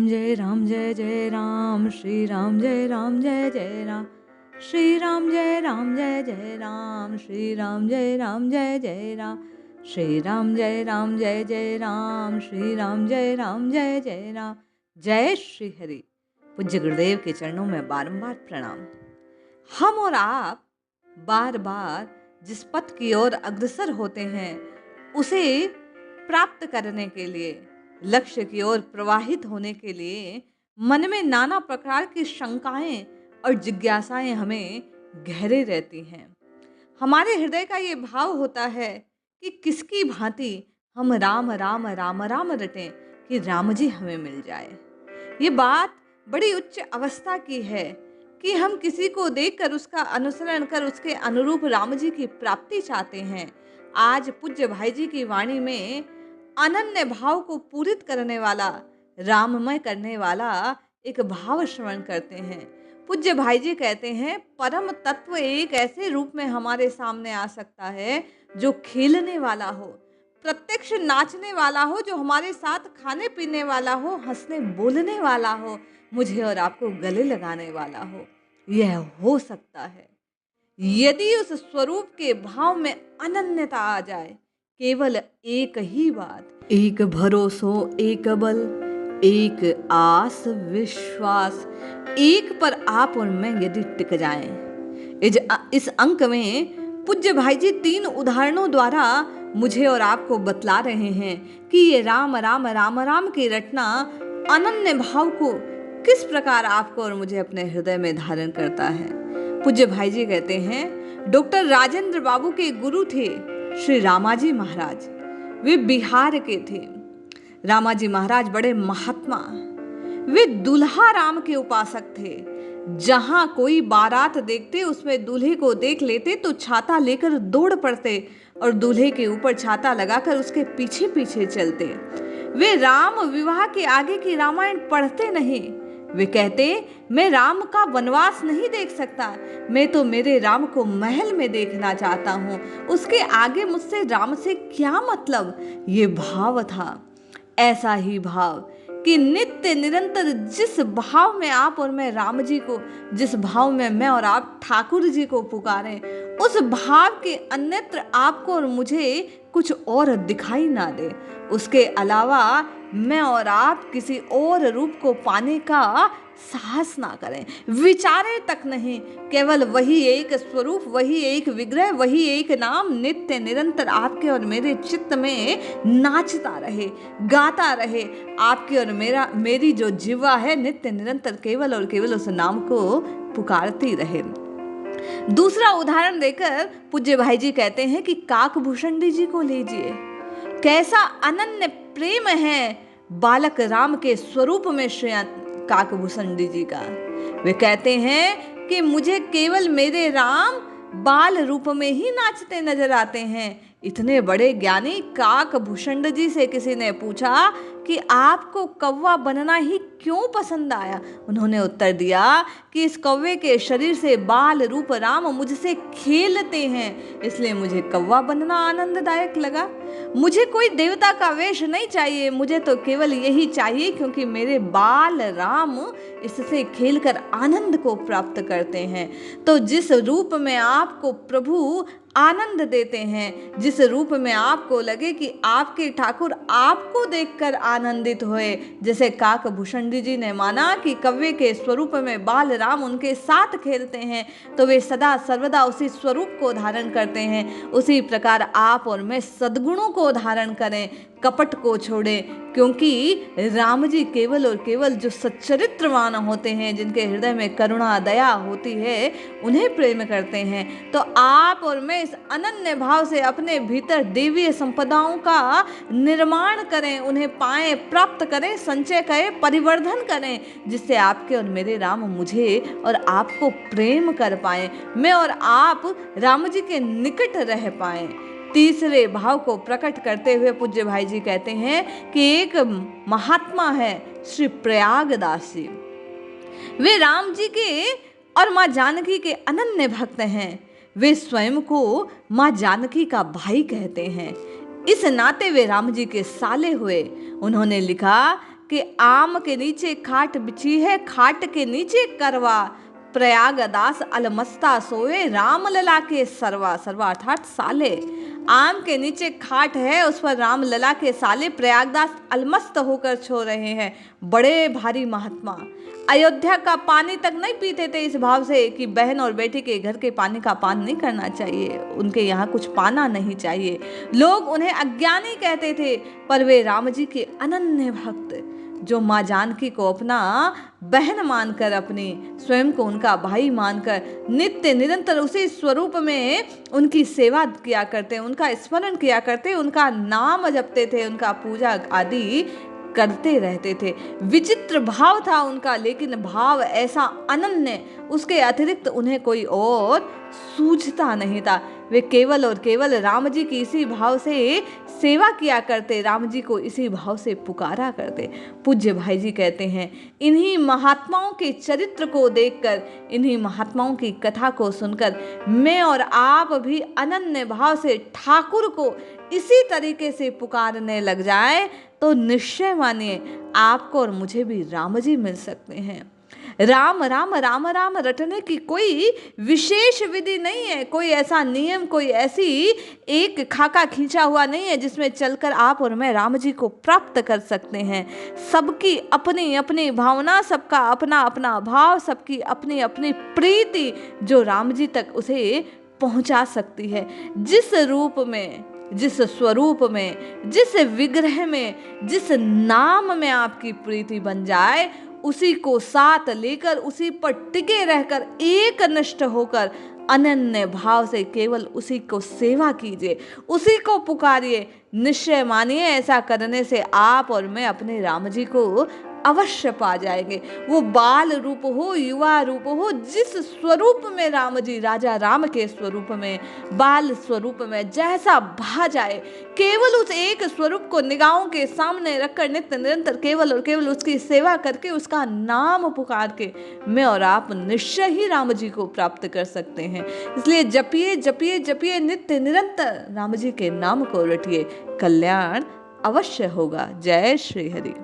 जय राम जय जय राम, श्री राम जय राम जय जय राम, श्री राम जय राम जय जय राम, श्री राम जय राम जय जय राम, श्री राम जय राम जय जय राम, श्री राम जय राम जय जय राम। जय श्री हरि। पूज्य गुरुदेव के चरणों में बारंबार प्रणाम। हम और आप बार बार जिस पथ की ओर अग्रसर होते हैं उसे प्राप्त करने के लिए, लक्ष्य की ओर प्रवाहित होने के लिए मन में नाना प्रकार की शंकाएं और जिज्ञासाएं हमें घेरे रहती हैं। हमारे हृदय का ये भाव होता है कि किसकी भांति हम राम राम राम राम रटें कि राम जी हमें मिल जाए। ये बात बड़ी उच्च अवस्था की है कि हम किसी को देखकर उसका अनुसरण कर उसके अनुरूप राम जी की प्राप्ति चाहते हैं। आज पूज्य भाई जी की वाणी में अनन्य भाव को पूरित करने वाला, राममय करने वाला एक भाव श्रवण करते हैं। पूज्य भाई जी कहते हैं, परम तत्व एक ऐसे रूप में हमारे सामने आ सकता है जो खेलने वाला हो, प्रत्यक्ष नाचने वाला हो, जो हमारे साथ खाने पीने वाला हो, हंसने बोलने वाला हो, मुझे और आपको गले लगाने वाला हो। यह हो सकता है यदि उस स्वरूप के भाव में अनन्यता आ जाए। केवल एक ही बात, एक भरोसो, एक बल, एक आस विश्वास, एक पर आप और मैं यदि टिक जाएं। इस अंक में पूज्य भाई जी 3 उदाहरणों द्वारा मुझे और आपको बतला रहे हैं कि ये राम राम राम राम की रटना अनन्य भाव को किस प्रकार आपको और मुझे अपने हृदय में धारण करता है। पूज्य भाई जी कहते हैं, डॉक्टर राजेंद्र बाबू के गुरु थे श्री रामाजी महाराज। वे बिहार के थे। रामाजी महाराज बड़े महात्मा, वे दुल्हा राम के उपासक थे। जहां कोई बारात देखते उसमें दूल्हे को देख लेते तो छाता लेकर दौड़ पड़ते और दूल्हे के ऊपर छाता लगाकर उसके पीछे पीछे चलते। वे राम विवाह के आगे की रामायण पढ़ते नहीं। वे कहते, मैं राम का वनवास नहीं देख सकता, मैं तो मेरे राम को महल में देखना चाहता हूँ, उसके आगे मुझसे राम से क्या मतलब। ये भाव था। ऐसा ही भाव कि नित्य निरंतर जिस भाव में आप और मैं राम जी को, जिस भाव में मैं और आप ठाकुर जी को पुकारें, उस भाव के अन्यत्र आपको और मुझे कुछ और दिखाई ना दे। उसके अलावा मैं और आप किसी और रूप को पाने का साहस ना करें, विचारें तक नहीं। केवल वही एक स्वरूप, वही एक विग्रह, वही एक नाम नित्य निरंतर आपके और मेरे चित्त में नाचता रहे, गाता रहे। आपकी और मेरी जो जीवा है नित्य निरंतर केवल और केवल उस नाम को पुकारती रहे। दूसरा उदाहरण देकर पूज्य भाई जी कहते हैं कि काकभूषणी जी को लीजिए। कैसा अनन्य प्रेम है बालक राम के स्वरूप में श्री काकभूषणी जी का। वे कहते हैं कि मुझे केवल मेरे राम बाल रूप में ही नाचते नजर आते हैं। इतने बड़े ज्ञानी काकभूषणी जी से किसी ने पूछा कि आपको कौवा बनना ही क्यों पसंद आया। उन्होंने उत्तर दिया कि इस कौवे के शरीर से बाल रूप राम मुझसे खेलते हैं, इसलिए मुझे कौवा बनना आनंददायक लगा। मुझे कोई देवता का वेश नहीं चाहिए, मुझे तो केवल यही चाहिए क्योंकि मेरे बाल राम इससे खेलकर आनंद को प्राप्त करते हैं। तो जिस रूप में आपको प्रभु आनंद देते हैं, जिस रूप में आपको लगे कि आपके ठाकुर आपको देखकर आनंदित हुए, जैसे काकभूषणी जी ने माना कि कव्य के स्वरूप में बाल राम उनके साथ खेलते हैं, तो वे सदा सर्वदा उसी स्वरूप को धारण करते हैं। उसी प्रकार आप और मैं सद्गुणों को धारण करें, कपट को छोड़ें, क्योंकि राम जी केवल और केवल जो सच्चरित्रवान होते हैं, जिनके हृदय में करुणा दया होती है, उन्हें प्रेम करते हैं। तो आप और मैं इस अनन्य भाव से अपने भीतर देवीय संपदाओं का निर्माण करें, उन्हें पाएं, प्राप्त करें, संचय करें, परिवर्धन करें, जिससे आपके और मेरे राम मुझे और आपको प्रेम कर पाएं, मैं और आप राम जी के निकट रह पाएं। तीसरे भाव को प्रकट करते हुए पूज्य भाई जी कहते हैं कि एक महात्मा है श्री प्रयागदास जी। वे राम जी के और माँ जानकी के अनन्य भक्त हैं। वे स्वयं को माँ जानकी का भाई कहते हैं। इस नाते वे राम जी के साले हुए। उन्होंने लिखा कि आम के नीचे खाट बिछी है, खाट के नीचे करवा, प्रयागदास अलमस्ता सोए, राम लला के सरवा। सरवा अर्थात साले। आम के नीचे खाट है, उस पर राम लला के साले प्रयागदास अलमस्त होकर सो रहे हैं। बड़े भारी महात्मा अयोध्या का पानी तक नहीं पीते थे इस भाव से कि बहन और बेटी के घर के पानी का पान नहीं करना चाहिए, उनके यहाँ कुछ पाना नहीं चाहिए। लोग उन्हें अज्ञानी कहते थे, पर वे राम जी के अनन्य भक्त, जो माँ जानकी को अपना बहन मानकर, अपनी स्वयं को उनका भाई मानकर नित्य निरंतर उसी स्वरूप में उनकी सेवा किया करते, उनका स्मरण किया करते, उनका नाम जपते थे, उनका पूजा आदि करते रहते थे। विचित्र भाव था उनका, लेकिन भाव ऐसा अनन्य, उसके अतिरिक्त उन्हें कोई और सूझता नहीं था। वे केवल और केवल राम जी की इसी भाव से सेवा किया करते, राम जी को इसी भाव से पुकारा करते। पूज्य भाई जी कहते हैं, इन्हीं महात्माओं के चरित्र को देखकर, इन्हीं महात्माओं की कथा को सुनकर मैं और आप भी अनन्य भाव से ठाकुर को इसी तरीके से पुकारने लग जाए तो निश्चय मानिए आपको और मुझे भी राम जी मिल सकते हैं। राम राम राम राम रटने की कोई विशेष विधि नहीं है, कोई ऐसा नियम, कोई ऐसी एक खाका खींचा हुआ नहीं है जिसमें चलकर आप और मैं राम जी को प्राप्त कर सकते हैं। सबकी अपनी अपनी भावना, सबका अपना अपना भाव, सबकी अपनी अपनी प्रीति जो राम जी तक उसे पहुंचा सकती है। जिस रूप में, जिस स्वरूप में, जिस विग्रह में, जिस नाम में आपकी प्रीति बन जाए, उसी को साथ लेकर, उसी पर टिके रहकर, एक निष्ठ होकर अनन्य भाव से केवल उसी को सेवा कीजिए, उसी को पुकारिए। निश्चय मानिए ऐसा करने से आप और मैं अपने राम जी को अवश्य पा जाएंगे। वो बाल रूप हो, युवा रूप हो, जिस स्वरूप में राम जी, राजा राम के स्वरूप में, बाल स्वरूप में जैसा भा जाए, केवल उस एक स्वरूप को निगाहों के सामने रखकर नित्य निरंतर केवल और केवल उसकी सेवा करके, उसका नाम पुकार के मैं और आप निश्चय ही राम जी को प्राप्त कर सकते हैं। इसलिए जपिए जपिए जपिए, नित्य निरंतर राम जी के नाम को रटिए, कल्याण अवश्य होगा। जय श्री हरि।